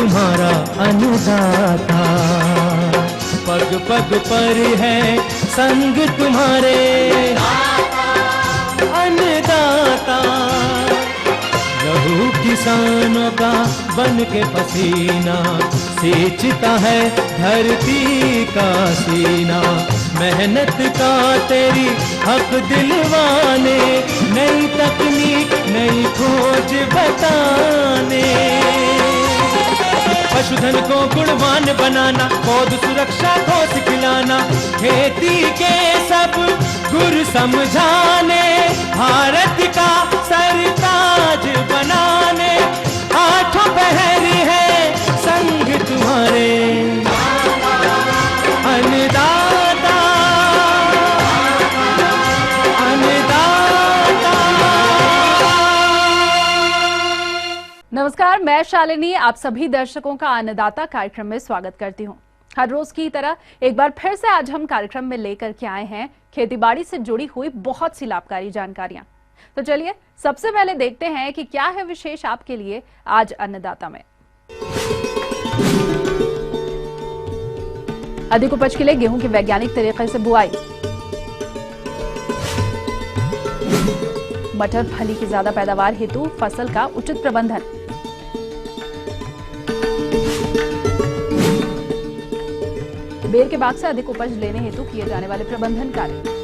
तुम्हारा अन्नदाता, पग पग पर है संग तुम्हारे अन्नदाता। लहू किसानों का बन के पसीना सींचता है धरती का सीना। मेहनत का तेरी हक दिलवाने, नई तकनीक नई खोज बताने। पशुधन को गुणवान बनाना, पौध सुरक्षा को सिखलाना, खेती के सब गुर समझाने, भारत का सरताज बनाने। आठों पहर है संग तुम्हारे अन्नदाता, अन्नदाता। नमस्कार, मैं शालिनी आप सभी दर्शकों का अन्नदाता कार्यक्रम में स्वागत करती हूं। हर रोज की तरह एक बार फिर से आज हम कार्यक्रम में लेकर के आए हैं खेतीबाड़ी से जुड़ी हुई बहुत सी लाभकारी जानकारियां। तो चलिए सबसे पहले देखते हैं कि क्या है विशेष आपके लिए आज अन्नदाता में। अधिक उपज के लिए गेहूं की वैज्ञानिक तरीके से बुआई, मटर फली की ज्यादा पैदावार हेतु फसल का उचित प्रबंधन, बेर के बाग से अधिक उपज लेने हेतु किए जाने वाले प्रबंधन कार्य,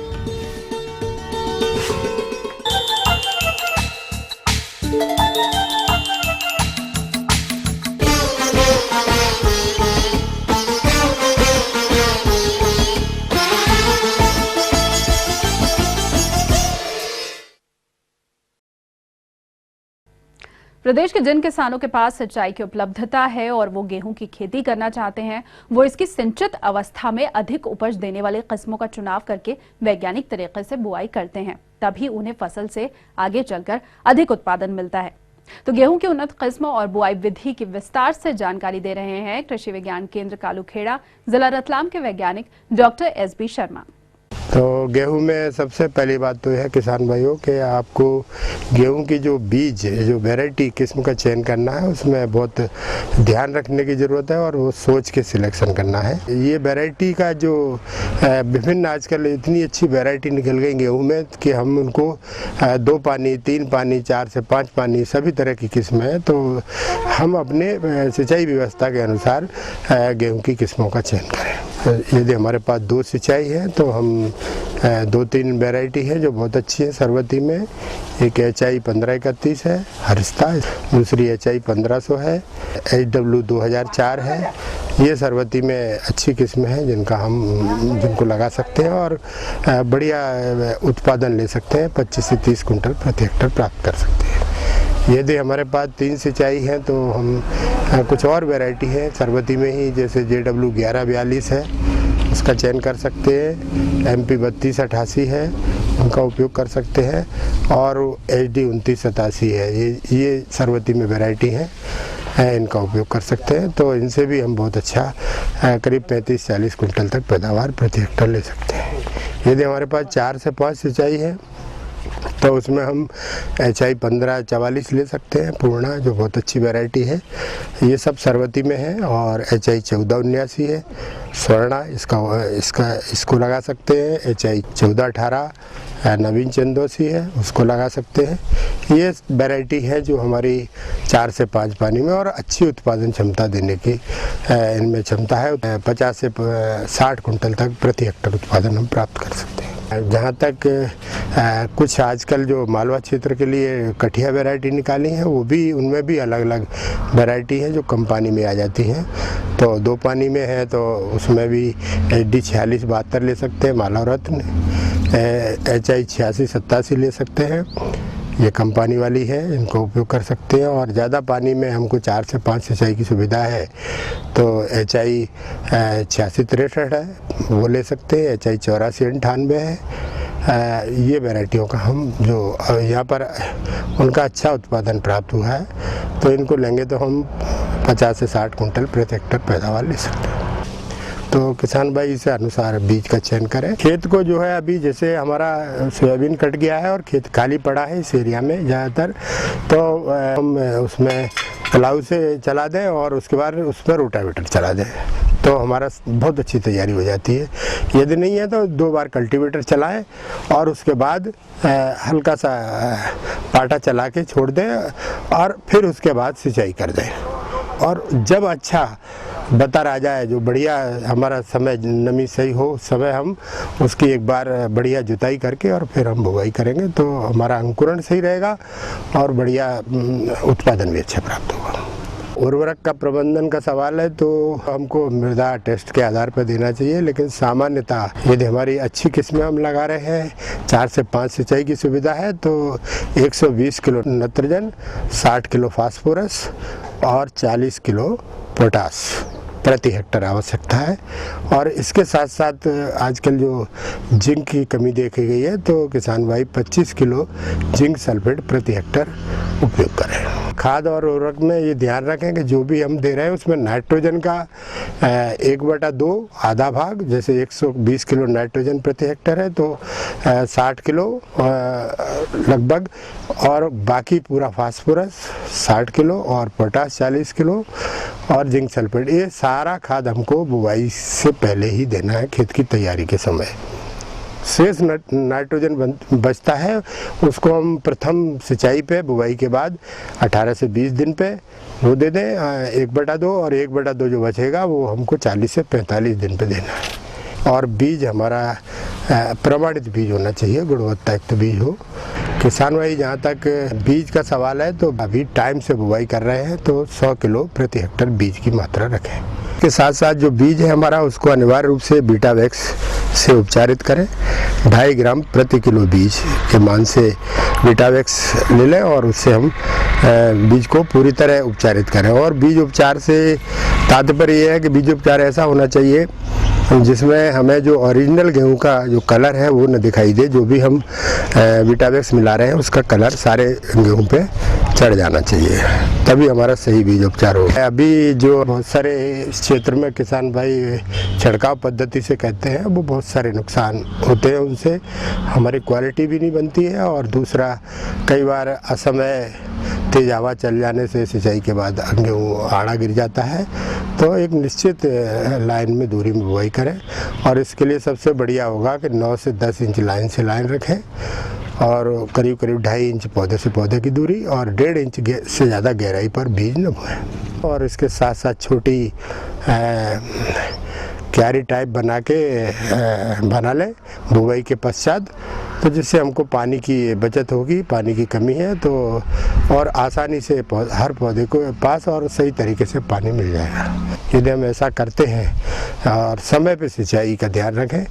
प्रदेश के जिन किसानों के पास सिंचाई की उपलब्धता है और वो गेहूं की खेती करना चाहते हैं, वो इसकी सिंचित अवस्था में अधिक उपज देने वाले किस्मों का चुनाव करके वैज्ञानिक तरीके से बुआई करते हैं। तभी उन्हें फसल से आगे चलकर अधिक उत्पादन मिलता है। तो गेहूं की उन्नत किस्मों और बुआई विधि की विस्तार से जानकारी दे रहे हैं कृषि विज्ञान केंद्र कालूखेड़ा, जिला रतलाम के वैज्ञानिक डॉक्टर SB शर्मा। तो गेहूं में सबसे पहली बात तो है किसान भाइयों कि आपको गेहूं की जो बीज जो वैरायटी किस्म का चयन करना है उसमें बहुत ध्यान रखने की ज़रूरत है और वो सोच के सिलेक्शन करना है। ये वैरायटी का जो विभिन्न आजकल इतनी अच्छी वैरायटी निकल गई गेहूं में कि हम उनको 2 पानी 3 पानी 4 से 5 पानी सभी तरह की किस्म है। तो हम अपने सिंचाई व्यवस्था के अनुसार गेहूँ की किस्मों का चयन करें। यदि हमारे पास 2 सिंचाई है तो हम 2-3 वैरायटी है जो बहुत अच्छी है सरवती में। एक HI 1531 है हरिस्ता, दूसरी HI 1500 है, HW 2004 है। ये सरवती में अच्छी किस्म है जिनको लगा सकते हैं और बढ़िया उत्पादन ले सकते हैं। 25 से 30 कुंटल प्रति हेक्टेयर प्राप्त कर सकते हैं। यदि हमारे पास 3 सिंचाई है तो हम कुछ और वैरायटी है सरवती में ही, जैसे JW 1142 है उसका चयन कर सकते हैं। MP 3288 है उनका उपयोग कर सकते हैं और HD 2987 है। ये सरवती में वैरायटी है, इनका उपयोग कर सकते हैं। तो इनसे भी हम बहुत अच्छा करीब 35-40 कुंटल तक पैदावार प्रति हेक्टेयर ले सकते हैं। यदि हमारे पास 4 से 5 सिंचाई है तो उसमें हम HI 1544 ले सकते हैं पूर्णा, जो बहुत अच्छी वैरायटी है। ये सब सरवती में है। और HI 1479 है स्वर्णा, इसको लगा सकते हैं। HI 1418 नवीन चंदोसी है उसको लगा सकते हैं। ये वैरायटी है जो हमारी 4 से 5 पानी में और अच्छी उत्पादन क्षमता देने की इनमें क्षमता है। 50 से 60 कुंटल तक प्रति हेक्टेयर उत्पादन हम प्राप्त कर सकते हैं। जहाँ तक कुछ आजकल जो मालवा क्षेत्र के लिए कठिया वैरायटी निकाली है, वो भी उनमें भी अलग अलग वैरायटी है जो कम पानी में आ जाती हैं। तो 2 पानी में है तो उसमें भी HD 4672 ले सकते हैं मालवा रत्न, HI 8687 ले सकते हैं, ये कम पानी वाली है, इनको उपयोग कर सकते हैं। और ज़्यादा पानी में हमको 4 से 5 सिंचाई की सुविधा है तो HI 8663 है वो ले सकते हैं। HI 8498 है। ये वैरायटियों का हम जो यहाँ पर उनका अच्छा उत्पादन प्राप्त हुआ है तो इनको लेंगे तो हम 50 से 60 कुंटल प्रति हेक्टेयर पैदावार ले सकते हैं। तो किसान भाई इसे अनुसार बीज का चयन करें। खेत को जो है अभी जैसे हमारा सोयाबीन कट गया है और खेत खाली पड़ा है इस एरिया में ज़्यादातर, तो हम उसमें प्लाऊ से चला दें और उसके बाद उस पर रोटावेटर चला दें तो हमारा बहुत अच्छी तैयारी हो जाती है। यदि नहीं है तो 2 बार कल्टीवेटर चलाएं और उसके बाद हल्का सा पाटा चला के छोड़ दें और फिर उसके बाद सिंचाई कर दें। और जब अच्छा बतर आ जाए, जो बढ़िया हमारा समय नमी सही हो, समय हम उसकी एक बार बढ़िया जुताई करके और फिर हम बुवाई करेंगे तो हमारा अंकुरण सही रहेगा और बढ़िया उत्पादन भी अच्छा प्राप्त होगा। उर्वरक का प्रबंधन का सवाल है तो हमको मृदा टेस्ट के आधार पर देना चाहिए, लेकिन सामान्यतः यदि हमारी अच्छी किस्में हम लगा रहे हैं, 4 से 5 सिंचाई की सुविधा है तो 120 किलो नाइट्रोजन, 60 किलो फास्फोरस और 40 किलो पोटास प्रति हेक्टर आवश्यकता है। और इसके साथ साथ आजकल जो जिंक की कमी देखी गई है तो किसान भाई 25 किलो जिंक सल्फेट प्रति हेक्टर उपयोग करें। खाद और उर्वरक में ये ध्यान रखें कि जो भी हम दे रहे हैं उसमें नाइट्रोजन का 1/2 आधा भाग, जैसे 120 किलो नाइट्रोजन प्रति हेक्टर है तो 60 किलो लगभग, और बाकी पूरा फास्फोरस 60 किलो और पोटास 40 किलो और जिंक सल्फेट, ये सारा खाद हमको बुवाई से पहले ही देना है खेत की तैयारी के समय। शेष नाइट्रोजन बचता है उसको हम प्रथम सिंचाई पे बुवाई के बाद 18 से 20 दिन पे वो दे दें 1/2, और 1/2 जो बचेगा वो हमको 40 से 45 दिन पे देना है। और बीज हमारा प्रमाणित बीज होना चाहिए, गुणवत्तायुक्त बीज हो। किसान भाई जहाँ तक बीज का सवाल है तो अभी टाइम से बुवाई कर रहे हैं तो 100 किलो प्रति हेक्टर बीज की मात्रा रखें। के साथ साथ जो बीज है हमारा उसको अनिवार्य रूप से बीटावैक्स से उपचारित करें। 2.5 ग्राम प्रति किलो बीज के मान से बीटावैक्स ले लें और उससे हम बीज को पूरी तरह उपचारित करें। और बीज उपचार से तात्पर्य यह है कि बीज उपचार ऐसा होना चाहिए जिसमें हमें जो ओरिजिनल गेहूं का जो कलर है वो न दिखाई दे। जो भी हम बीटावैक्स मिला रहे हैं उसका कलर सारे गेहूं पे चढ़ जाना चाहिए, तभी हमारा सही बीज उपचार हो। अभी जो बहुत सारे क्षेत्र में किसान भाई छिड़काव पद्धति से कहते हैं वो बहुत सारे नुकसान होते हैं उनसे, हमारी क्वालिटी भी नहीं बनती है और दूसरा कई बार असमय तेज हवा चल जाने से सिंचाई के बाद गेहूँ आड़ा गिर जाता है। तो एक निश्चित लाइन में दूरी में बुवाई करें और इसके लिए सबसे बढ़िया होगा कि 9 से 10 इंच लाइन से लाइन रखें और करीब 2.5 इंच पौधे से पौधे की दूरी और 1.5 इंच से ज़्यादा गहराई पर बीज न बोएं। और इसके साथ साथ छोटी क्यारी टाइप बना लें बुवाई के पश्चात, तो जिससे हमको पानी की बचत होगी। पानी की कमी है तो और आसानी से हर पौधे को पास और सही तरीके से पानी मिल जाएगा। यदि हम ऐसा करते हैं और समय पे सिंचाई का ध्यान रखें,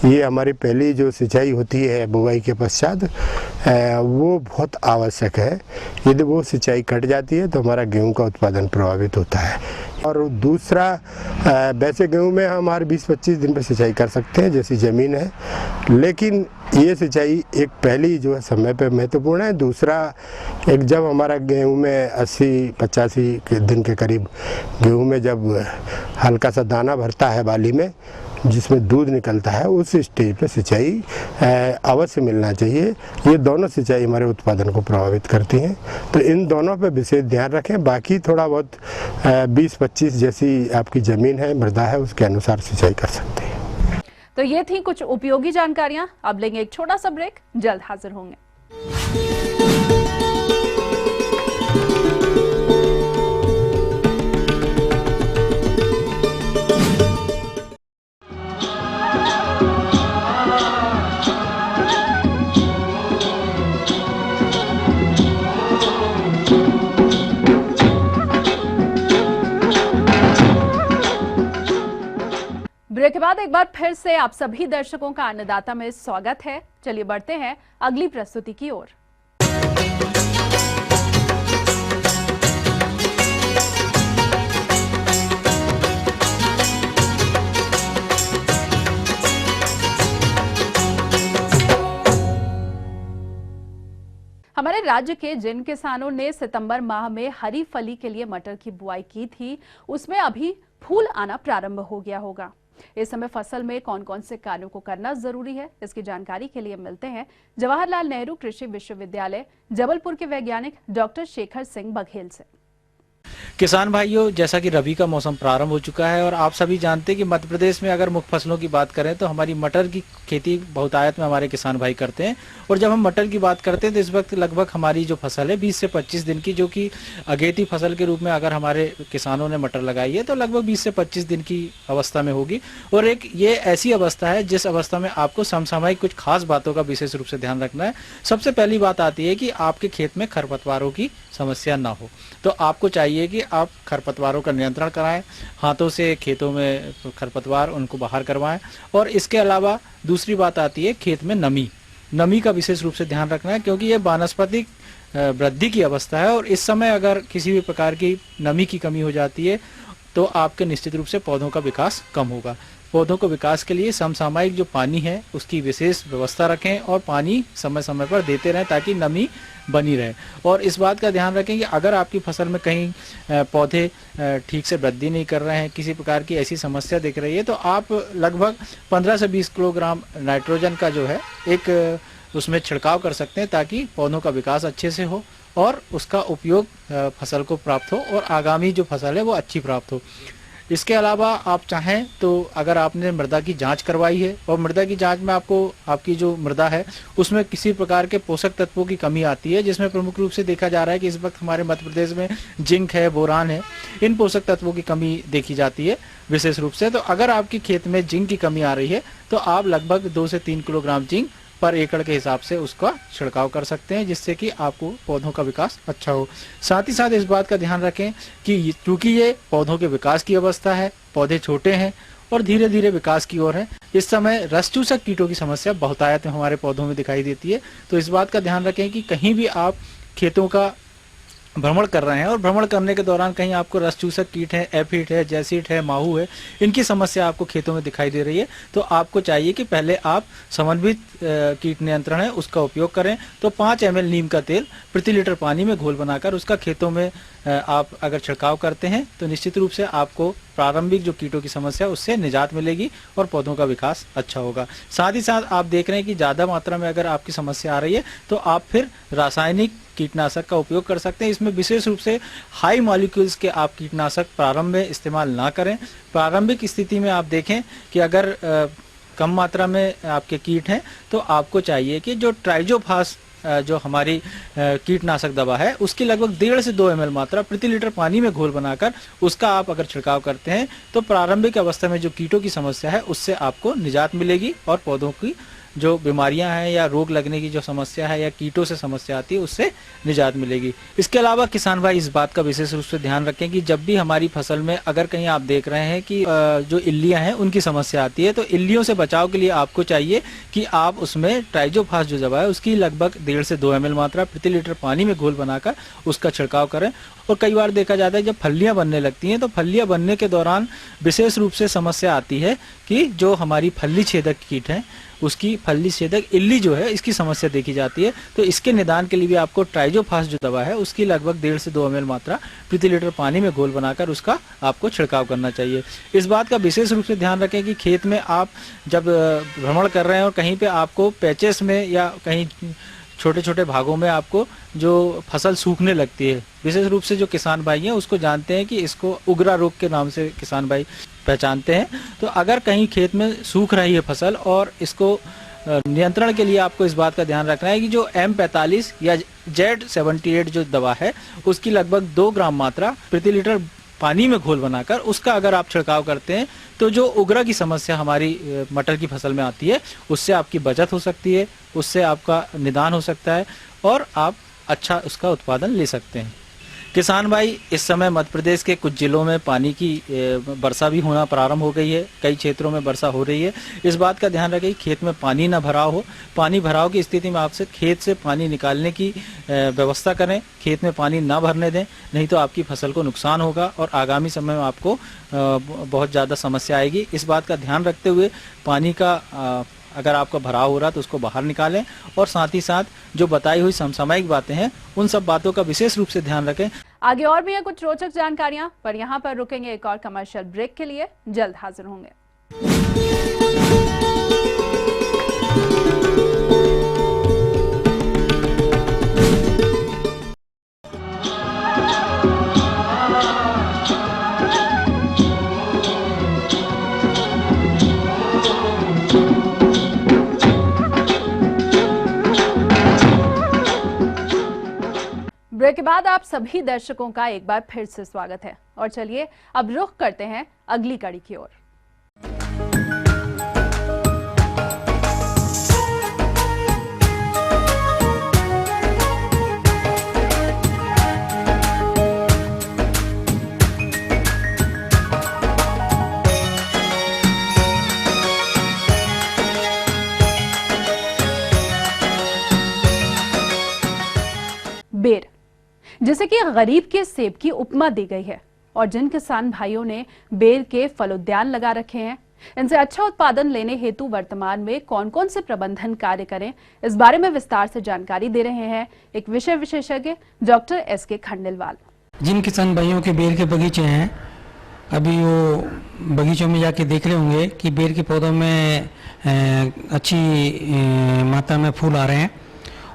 ये हमारी पहली जो सिंचाई होती है बुवाई के पश्चात वो बहुत आवश्यक है। यदि वो सिंचाई कट जाती है तो हमारा गेहूं का उत्पादन प्रभावित होता है। और दूसरा, वैसे गेहूं में हम हर 20-25 दिन पे सिंचाई कर सकते हैं जैसी ज़मीन है, लेकिन ये सिंचाई एक पहली जो है समय पे महत्वपूर्ण है। दूसरा, एक जब हमारा गेहूं में 80-85 दिन के करीब गेहूं में जब हल्का सा दाना भरता है बाली में जिसमें दूध निकलता है, उस स्टेज पे सिंचाई अवश्य मिलना चाहिए। ये दोनों सिंचाई हमारे उत्पादन को प्रभावित करती हैं, तो इन दोनों पे विशेष ध्यान रखें। बाकी थोड़ा बहुत 20-25 जैसी आपकी ज़मीन है, मृदा है, उसके अनुसार सिंचाई कर सकते हैं। तो ये थी कुछ उपयोगी जानकारियां। अब लेंगे एक छोटा सा ब्रेक, जल्द हाजिर होंगे। ब्रेक के बाद एक बार फिर से आप सभी दर्शकों का अन्नदाता में स्वागत है। चलिए बढ़ते हैं अगली प्रस्तुति की ओर। हमारे राज्य के जिन किसानों ने सितंबर माह में हरी फली के लिए मटर की बुआई की थी, उसमें अभी फूल आना प्रारंभ हो गया होगा। इस समय फसल में कौन कौन से कार्यों को करना जरूरी है, इसकी जानकारी के लिए मिलते हैं जवाहरलाल नेहरू कृषि विश्वविद्यालय जबलपुर के वैज्ञानिक डॉक्टर शेखर सिंह बघेल से। किसान भाइयों, जैसा कि रबी का मौसम प्रारंभ हो चुका है और आप सभी जानते हैं कि मध्य प्रदेश में अगर मुख्य फसलों की बात करें तो हमारी मटर की खेती बहुतायत में हमारे किसान भाई करते हैं। और जब हम मटर की बात करते हैं तो इस वक्त लगभग हमारी जो फसल है 20 से 25 दिन की, जो कि अगेती फसल के रूप में अगर हमारे किसानों ने मटर लगाई है तो लगभग 20 से 25 दिन की अवस्था में होगी। और एक ये ऐसी अवस्था है जिस अवस्था में आपको समसामयिक कुछ खास बातों का विशेष रूप से ध्यान रखना है। सबसे पहली बात आती है कि आपके खेत में खरपतवारों की समस्या ना हो, तो आपको चाहिए कि आप खरपतवारों का नियंत्रण कराएं, हाथों से खेतों में खरपतवार उनको बाहर करवाएं। और इसके अलावा दूसरी बात आती है खेत में नमी का विशेष रूप से ध्यान रखना है, क्योंकि ये वानस्पतिक वृद्धि की अवस्था है और इस समय अगर किसी भी प्रकार की नमी की कमी हो जाती है तो आपके निश्चित रूप से पौधों का विकास कम होगा। पौधों को विकास के लिए समसामयिक जो पानी है उसकी विशेष व्यवस्था रखें और पानी समय समय पर देते रहें ताकि नमी बनी रहे। और इस बात का ध्यान रखें कि अगर आपकी फसल में कहीं पौधे ठीक से वृद्धि नहीं कर रहे हैं, किसी प्रकार की ऐसी समस्या दिख रही है, तो आप लगभग 15 से 20 किलोग्राम नाइट्रोजन का जो है एक उसमें छिड़काव कर सकते हैं ताकि पौधों का विकास अच्छे से हो और उसका उपयोग फसल को प्राप्त हो और आगामी जो फसल है वो अच्छी प्राप्त हो। इसके अलावा आप चाहें तो अगर आपने मृदा की जांच करवाई है और मृदा की जांच में आपको आपकी जो मृदा है उसमें किसी प्रकार के पोषक तत्वों की कमी आती है, जिसमें प्रमुख रूप से देखा जा रहा है कि इस वक्त हमारे मध्य प्रदेश में जिंक है, बोरान है, इन पोषक तत्वों की कमी देखी जाती है विशेष रूप से। तो अगर आपकी खेत में जिंक की कमी आ रही है तो आप लगभग 2 से 3 किलोग्राम जिंक पर एकड़ के हिसाब से उसका छिड़काव कर सकते हैं, जिससे कि आपको पौधों का विकास अच्छा हो। साथ ही साथ इस बात का ध्यान रखें कि क्योंकि ये पौधों के विकास की अवस्था है, पौधे छोटे हैं और धीरे धीरे विकास की ओर है, इस समय रसचूसक कीटों की समस्या बहुतायत में हमारे पौधों में दिखाई देती है। तो इस बात का ध्यान रखें कि कहीं भी आप खेतों का भ्रमण कर रहे हैं और भ्रमण करने के दौरान कहीं आपको रसचूसक कीट है, एफिड है, जैसिड है, माहू है, इनकी समस्या आपको खेतों में दिखाई दे रही है, तो आपको चाहिए कि पहले आप समन्वित कीट नियंत्रण है उसका उपयोग करें। तो 5 ml नीम का तेल प्रति लीटर पानी में घोल बनाकर उसका खेतों में आप अगर छिड़काव करते हैं तो निश्चित रूप से आपको प्रारंभिक जो कीटों की समस्या उससे निजात मिलेगी और पौधों का विकास अच्छा होगा। साथ ही साथ आप देख रहे हैं कि ज़्यादा मात्रा में अगर आपकी समस्या आ रही है तो आप फिर रासायनिक कीटनाशक का उपयोग कर सकते हैं। इसमें विशेष रूप से हाई मॉलिक्यूल्स के आप कीटनाशक प्रारंभ में इस्तेमाल ना करें। प्रारंभिक स्थिति में आप देखें कि अगर कम मात्रा में आपके कीट हैं तो आपको चाहिए कि जो ट्राइजोफास जो हमारी कीटनाशक दवा है उसकी लगभग 1.5 से 2 ml मात्रा प्रति लीटर पानी में घोल बनाकर उसका आप अगर छिड़काव करते हैं तो प्रारंभिक अवस्था में जो कीटों की समस्या है उससे आपको निजात मिलेगी और पौधों की जो बीमारियां हैं या रोग लगने की जो समस्या है या कीटों से समस्या आती है उससे निजात मिलेगी। इसके अलावा किसान भाई इस बात का विशेष रूप से ध्यान रखें कि जब भी हमारी फसल में अगर कहीं आप देख रहे हैं कि जो इल्लियां हैं उनकी समस्या आती है तो इल्लियों से बचाव के लिए आपको चाहिए कि आप उसमें ट्राइजोफास जो दवा है उसकी लगभग 1.5 से 2 ml मात्रा प्रति लीटर पानी में घोल बनाकर उसका छिड़काव करें। और कई बार देखा जाता है जब फलियां बनने लगती हैं तो फलियां बनने के दौरान विशेष रूप से समस्या आती है कि जो हमारी फली छेदक कीट है उसकी फली छेदक इल्ली जो है इसकी समस्या देखी जाती है। तो इसके निदान के लिए भी आपको ट्राइजोफास जो दवा है उसकी लगभग 1.5 से 2 ml मात्रा प्रति लीटर पानी में घोल बनाकर उसका आपको छिड़काव करना चाहिए। इस बात का विशेष रूप से ध्यान रखें कि खेत में आप जब भ्रमण कर रहे हैं और कहीं पे आपको पैचेस में या कहीं छोटे छोटे भागों में आपको जो फसल सूखने लगती है, विशेष रूप से जो किसान भाई हैं उसको जानते हैं कि इसको उगरा रोग के नाम से किसान भाई पहचानते हैं। तो अगर कहीं खेत में सूख रही है फसल और इसको नियंत्रण के लिए आपको इस बात का ध्यान रखना है कि जो M45 या Z78 जो दवा है उसकी लगभग 2 ग्राम मात्रा प्रति लीटर पानी में घोल बनाकर उसका अगर आप छिड़काव करते हैं तो जो उगरा की समस्या हमारी मटर की फसल में आती है उससे आपकी बचत हो सकती है, उससे आपका निदान हो सकता है और आप अच्छा उसका उत्पादन ले सकते हैं। किसान भाई इस समय मध्य प्रदेश के कुछ जिलों में पानी की वर्षा भी होना प्रारंभ हो गई है, कई क्षेत्रों में वर्षा हो रही है। इस बात का ध्यान रखें खेत में पानी ना भराव हो। पानी भराव की स्थिति में आपसे खेत से पानी निकालने की व्यवस्था करें, खेत में पानी ना भरने दें, नहीं तो आपकी फसल को नुकसान होगा और आगामी समय में आपको बहुत ज़्यादा समस्या आएगी। इस बात का ध्यान रखते हुए पानी का अगर आपका भराव हो रहा है तो उसको बाहर निकालें और साथ ही साथ जो बताई हुई समसामयिक बातें हैं उन सब बातों का विशेष रूप से ध्यान रखें। आगे और भी है कुछ रोचक जानकारियां, पर यहाँ पर रुकेंगे एक और कमर्शियल ब्रेक के लिए, जल्द हाजिर होंगे। ब्रेक के बाद आप सभी दर्शकों का एक बार फिर से स्वागत है और चलिए अब रुख करते हैं अगली कड़ी की ओर। बेर, जिसे कि गरीब के सेब की उपमा दी गई है और जिन किसान भाइयों ने बेर के फलोद्यान लगा रखे हैं, इनसे अच्छा उत्पादन लेने हेतु वर्तमान में कौन कौन से प्रबंधन कार्य करें, इस बारे में विस्तार से जानकारी दे रहे हैं एक विषय विशेषज्ञ डॉक्टर एस.के. खंडेलवाल। जिन किसान भाइयों के बेर के बगीचे हैं, अभी वो बगीचों में जाके देख रहे होंगे कि बेर के पौधों में अच्छी मात्रा में फूल आ रहे हैं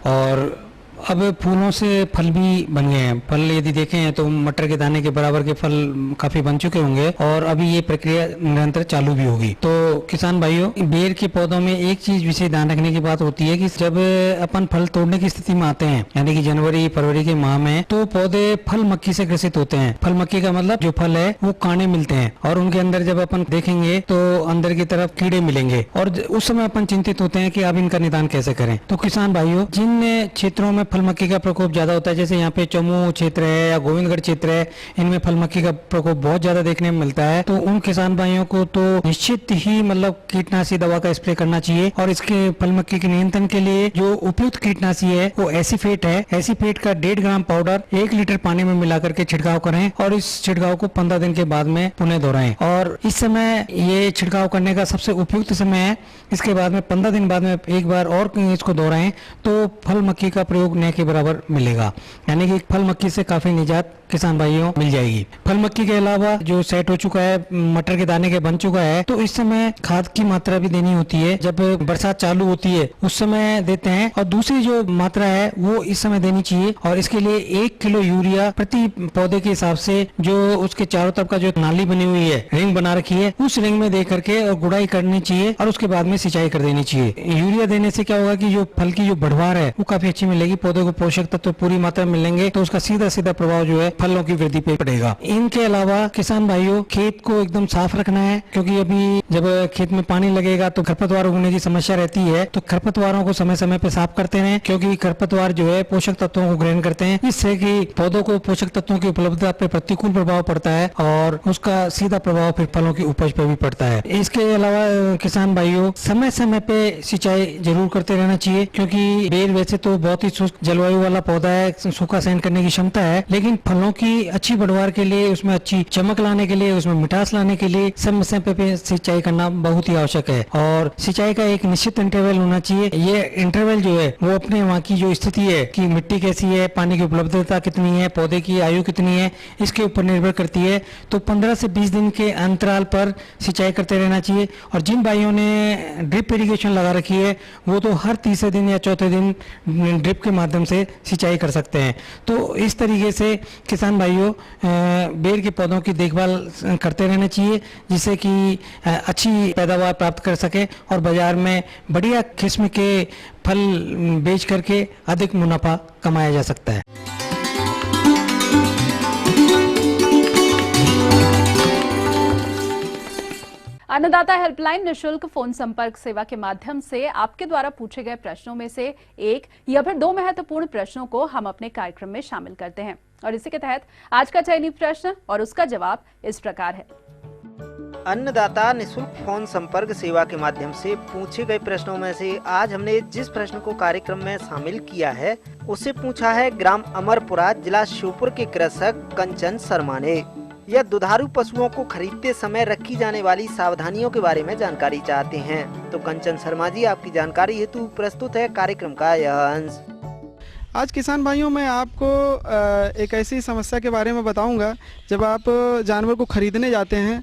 और अब फूलों से फल भी बन गए हैं। फल यदि देखें तो मटर के दाने के बराबर के फल काफी बन चुके होंगे और अभी ये प्रक्रिया निरंतर चालू भी होगी। तो किसान भाइयों, बेर के पौधों में एक चीज विशेष ध्यान रखने की बात होती है कि जब अपन फल तोड़ने की स्थिति में आते हैं, यानी कि जनवरी फरवरी के माह में, तो पौधे फल मक्खी से ग्रसित होते हैं। फल मक्खी का मतलब जो फल है वो कांटे मिलते हैं और उनके अंदर जब अपन देखेंगे तो अंदर की तरफ कीड़े मिलेंगे और उस समय अपन चिंतित होते हैं कि अब इनका निदान कैसे करें। तो किसान भाइयों, जिन क्षेत्रों में फल मक्खी का प्रकोप ज्यादा होता है, जैसे यहाँ पे चमू क्षेत्र है या गोविंदगढ़ क्षेत्र है, इनमें फल मक्खी का प्रकोप बहुत ज्यादा देखने में मिलता है, तो उन किसान भाइयों को तो निश्चित ही मतलब कीटनाशी दवा का स्प्रे करना चाहिए। और इसके फल मक्खी के नियंत्रण के लिए जो उपयुक्त कीटनाशी है वो एसीफेट है। एसीफेट का 1.5 ग्राम पाउडर 1 लीटर पानी में मिलाकर के छिड़काव करें और इस छिड़काव को 15 दिन के बाद में पुनः दोहराएं। और इस समय ये छिड़काव करने का सबसे उपयुक्त समय है। इसके बाद में 15 दिन बाद में एक बार और इसको दोहराएं तो फल मक्खी का प्रयोग न के बराबर मिलेगा, यानी कि फल मक्खी से काफी निजात किसान भाइयों मिल जाएगी। फल मक्खी के अलावा जो सेट हो चुका है, मटर के दाने के बन चुका है, तो इस समय खाद की मात्रा भी देनी होती है। जब बरसात चालू होती है उस समय देते हैं और दूसरी जो मात्रा है वो इस समय देनी चाहिए। और इसके लिए 1 किलो यूरिया प्रति पौधे के हिसाब से जो उसके चारों तरफ का जो नाली बनी हुई है, रिंग बना रखी है, उस रिंग में दे करके और गुड़ाई करनी चाहिए और उसके बाद में सिंचाई कर देनी चाहिए। यूरिया देने से क्या होगा कि जो फल की जो बढ़वार है वो काफी अच्छी मिलेगी, पौधे को पोषक तत्व पूरी मात्रा में मिलेंगे, तो उसका सीधा सीधा प्रभाव जो है फलों की वृद्धि पे पड़ेगा। इनके अलावा किसान भाइयों, खेत को एकदम साफ रखना है, क्योंकि अभी जब खेत में पानी लगेगा तो खरपतवार उगने की समस्या रहती है। तो खरपतवारों को समय समय पे साफ करते रहें, क्योंकि खरपतवार जो है पोषक तत्वों को ग्रहण करते हैं, जिससे कि पौधों को पोषक तत्वों की उपलब्धता पे प्रतिकूल प्रभाव पड़ता है और उसका सीधा प्रभाव फिर फलों की उपज पे भी पड़ता है। इसके अलावा किसान भाइयों, समय समय पे सिंचाई जरूर करते रहना चाहिए, क्योंकि बेर वैसे तो बहुत ही शुष्क जलवायु वाला पौधा है, सूखा सहन करने की क्षमता है, लेकिन फलों की अच्छी बढ़वार के लिए, उसमें अच्छी चमक लाने के लिए, उसमें मिठास लाने के लिए समय समय पे सिंचाई करना बहुत ही आवश्यक है। और सिंचाई का एक निश्चित इंटरवल होना चाहिए। ये इंटरवल जो है वो अपने वहाँ की जो स्थिति है कि मिट्टी कैसी है, पानी की उपलब्धता कितनी है, पौधे की आयु कितनी है, इसके ऊपर निर्भर करती है। तो 15 से 20 दिन के अंतराल पर सिंचाई करते रहना चाहिए। और जिन भाइयों ने ड्रिप इरिगेशन लगा रखी है वो तो हर तीसरे दिन या चौथे दिन ड्रिप के माध्यम से सिंचाई कर सकते हैं। तो इस तरीके से किसान भाइयों बेर के पौधों की देखभाल करते रहना चाहिए, जिससे कि अच्छी पैदावार प्राप्त कर सके और बाजार में बढ़िया किस्म के फल बेच करके अधिक मुनाफा कमाया जा सकता है। अन्नदाता हेल्पलाइन निशुल्क फोन संपर्क सेवा के माध्यम से आपके द्वारा पूछे गए प्रश्नों में से एक या फिर 2 महत्वपूर्ण प्रश्नों को हम अपने कार्यक्रम में शामिल करते हैं और इसी के तहत आज का चयनित प्रश्न और उसका जवाब इस प्रकार है। अन्नदाता निशुल्क फोन संपर्क सेवा के माध्यम से पूछे गए प्रश्नों में से आज हमने जिस प्रश्न को कार्यक्रम में शामिल किया है उसे पूछा है ग्राम अमरपुरा, जिला श्योपुर के कृषक कंचन शर्मा ने। यह दुधारू पशुओं को खरीदते समय रखी जाने वाली सावधानियों के बारे में जानकारी चाहते हैं। तो कंचन शर्मा जी, आपकी जानकारी हेतु प्रस्तुत है कार्यक्रम का यह अंश। आज किसान भाइयों, मैं आपको एक ऐसी समस्या के बारे में बताऊंगा। जब आप जानवर को खरीदने जाते हैं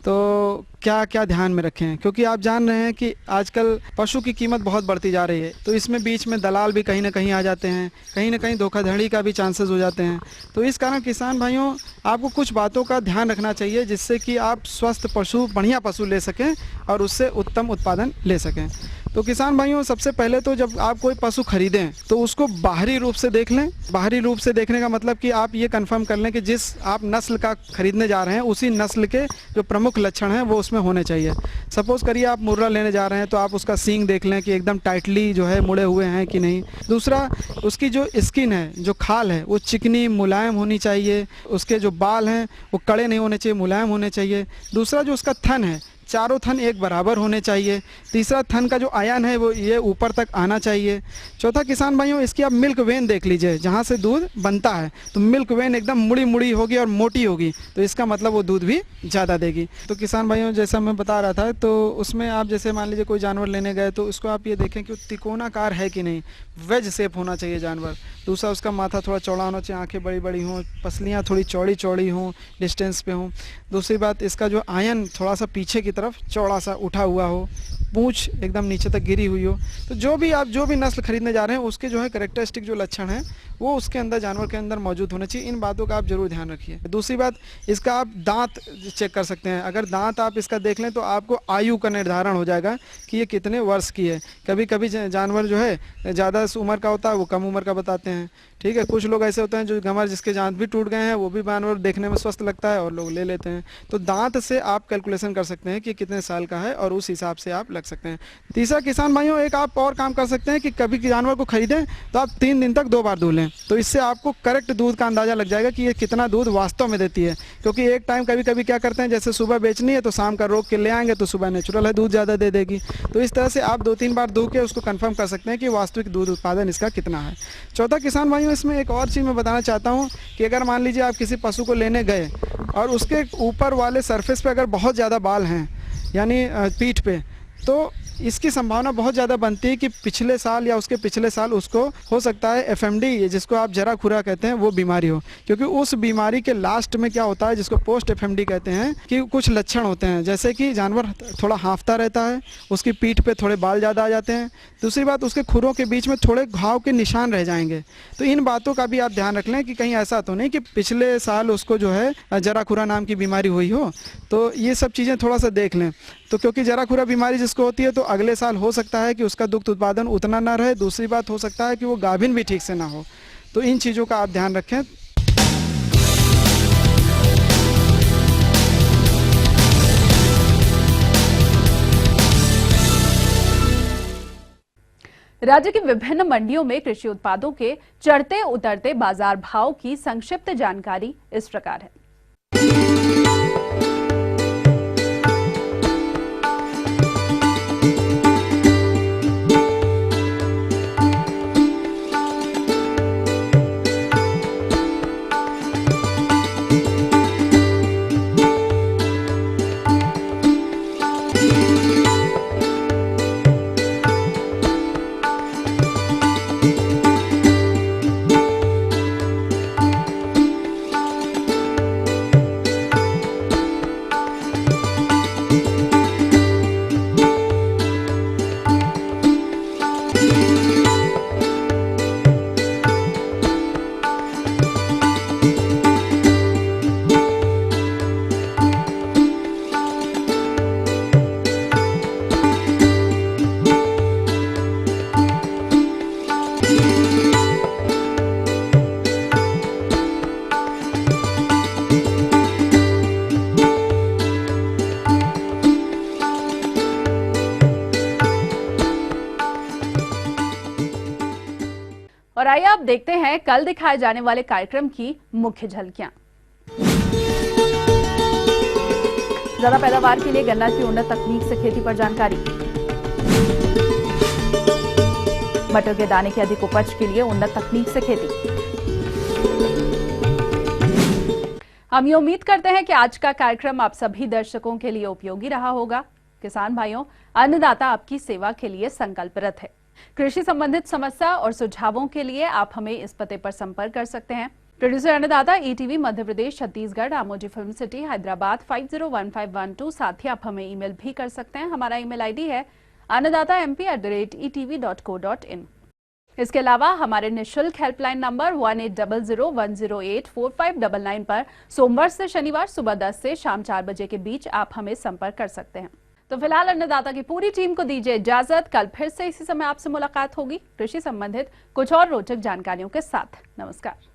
तो क्या क्या ध्यान में रखें, क्योंकि आप जान रहे हैं कि आजकल पशु की कीमत बहुत बढ़ती जा रही है। तो इसमें बीच में दलाल भी कहीं ना कहीं आ जाते हैं, कहीं ना कहीं धोखाधड़ी का भी चांसेस हो जाते हैं। तो इस कारण किसान भाइयों, आपको कुछ बातों का ध्यान रखना चाहिए, जिससे कि आप स्वस्थ पशु, बढ़िया पशु ले सकें और उससे उत्तम उत्पादन ले सकें। तो किसान भाइयों, सबसे पहले तो जब आप कोई पशु खरीदें तो उसको बाहरी रूप से देख लें। बाहरी रूप से देखने का मतलब कि आप ये कंफर्म कर लें कि जिस आप नस्ल का खरीदने जा रहे हैं उसी नस्ल के जो प्रमुख लक्षण हैं वो उसमें होने चाहिए। सपोज़ करिए आप मुर्रा लेने जा रहे हैं तो आप उसका सींग देख लें कि एकदम टाइटली जो है मुड़े हुए हैं कि नहीं। दूसरा, उसकी जो स्किन है, जो खाल है, वो चिकनी मुलायम होनी चाहिए। उसके जो बाल हैं वो कड़े नहीं होने चाहिए, मुलायम होने चाहिए। दूसरा, जो उसका थन है, चारों थन एक बराबर होने चाहिए। तीसरा, थन का जो आयन है वो ये ऊपर तक आना चाहिए। चौथा किसान भाइयों, इसकी आप मिल्क वेन देख लीजिए, जहाँ से दूध बनता है तो मिल्क वेन एकदम मुड़ी मुड़ी होगी और मोटी होगी, तो इसका मतलब वो दूध भी ज़्यादा देगी। तो किसान भाइयों, जैसा मैं बता रहा था, तो उसमें आप जैसे मान लीजिए कोई जानवर लेने गए तो उसको आप ये देखें कि वो तिकोनाकार है कि नहीं, वेज शेप होना चाहिए जानवर। दूसरा, उसका माथा थोड़ा चौड़ा होना चाहिए, आँखें बड़ी बड़ी हों, पसलियाँ थोड़ी चौड़ी चौड़ी हों, डिस्टेंस पे हों। दूसरी बात, इसका जो आयन थोड़ा सा पीछे की तरफ चौड़ा सा उठा हुआ हो, पूंछ एकदम नीचे तक गिरी हुई हो। तो जो भी नस्ल खरीदने जा रहे हैं उसके जो है कैरेक्टरिस्टिक जो लक्षण हैं वो उसके अंदर, जानवर के अंदर मौजूद होने चाहिए। इन बातों का आप जरूर ध्यान रखिए। दूसरी बात, इसका आप दांत चेक कर सकते हैं। अगर दांत आप इसका देख लें तो आपको आयु का निर्धारण हो जाएगा कि ये कितने वर्ष की है। कभी कभी जानवर जो है ज़्यादा उम्र का होता है, वो कम उम्र का बताते हैं। ठीक है, कुछ लोग ऐसे होते हैं जो गंवार जिसके दांत भी टूट गए हैं, वो भी जानवर देखने में स्वस्थ लगता है और लोग ले लेते हैं। तो दांत से आप कैलकुलेशन कर सकते हैं कि कितने साल का है और उस हिसाब से आप लग सकते हैं। तीसरा किसान भाइयों, एक आप और काम कर सकते हैं कि कभी जानवर को खरीदें तो आप 3 दिन तक 2 बार धो लें, तो इससे आपको करेक्ट दूध का अंदाज़ा लग जाएगा कि ये कितना दूध वास्तव में देती है। क्योंकि एक टाइम कभी कभी क्या करते हैं, जैसे सुबह बेचनी है तो शाम का रोक के ले आएंगे तो सुबह नेचुरल है दूध ज़्यादा दे देगी। तो इस तरह से आप 2-3 बार धो के उसको कंफर्म कर सकते हैं कि वास्तविक दूध उत्पादन इसका कितना है। चौथा किसान भाइयों, इसमें एक और चीज़ मैं बताना चाहता हूँ कि अगर मान लीजिए आप किसी पशु को लेने गए और उसके ऊपर वाले सरफेस पे अगर बहुत ज़्यादा बाल हैं, यानी पीठ पे, तो इसकी संभावना बहुत ज़्यादा बनती है कि पिछले साल या उसके पिछले साल उसको हो सकता है एफएमडी, जिसको आप जरा खुरा कहते हैं, वो बीमारी हो। क्योंकि उस बीमारी के लास्ट में क्या होता है, जिसको पोस्ट एफएमडी कहते हैं, कि कुछ लक्षण होते हैं, जैसे कि जानवर थोड़ा हाँफता रहता है, उसकी पीठ पे थोड़े बाल ज़्यादा आ जाते हैं। दूसरी बात, उसके खुरों के बीच में थोड़े घाव के निशान रह जाएंगे। तो इन बातों का भी आप ध्यान रख लें कि कहीं ऐसा तो नहीं कि पिछले साल उसको जो है जरा खुरा नाम की बीमारी हुई हो। तो ये सब चीज़ें थोड़ा सा देख लें। तो क्योंकि जरा खुरा बीमारी जिसको होती है तो अगले साल हो सकता है कि उसका दुग्ध उत्पादन उतना ना रहे। दूसरी बात, हो सकता है कि वो गाभिन भी ठीक से ना हो। तो इन चीज़ों का आप ध्यान रखें। राज्य की विभिन्न मंडियों में कृषि उत्पादों के चढ़ते उतरते बाजार भाव की संक्षिप्त जानकारी इस प्रकार है। और आइए आप देखते हैं कल दिखाए जाने वाले कार्यक्रम की मुख्य झलकियां। ज्यादा पैदावार के लिए गन्ना की उन्नत तकनीक से खेती पर जानकारी। मटर के दाने की अधिक उपज के लिए उन्नत तकनीक से खेती। हम ये उम्मीद करते हैं कि आज का कार्यक्रम आप सभी दर्शकों के लिए उपयोगी रहा होगा। किसान भाइयों, अन्नदाता आपकी सेवा के लिए संकल्परत है। कृषि संबंधित समस्या और सुझावों के लिए आप हमें इस पते पर संपर्क कर सकते हैं। प्रोड्यूसर अन्नदाता, ETV Madhya Pradesh, Chhattisgarh, Ramoji film city, Hyderabad 501512। साथ ही आप हमें ईमेल भी कर सकते हैं। हमारा ईमेल आईडी है annadatamp@etv.co.in। इसके अलावा हमारे निःशुल्क हेल्पलाइन नंबर 1800-108-4599 पर सोमवार से शनिवार सुबह 10 से शाम 4 बजे के बीच आप हमें संपर्क कर सकते हैं। तो फिलहाल अन्नदाता की पूरी टीम को दीजिए इजाजत। कल फिर से इसी समय आपसे मुलाकात होगी कृषि संबंधित कुछ और रोचक जानकारियों के साथ। नमस्कार।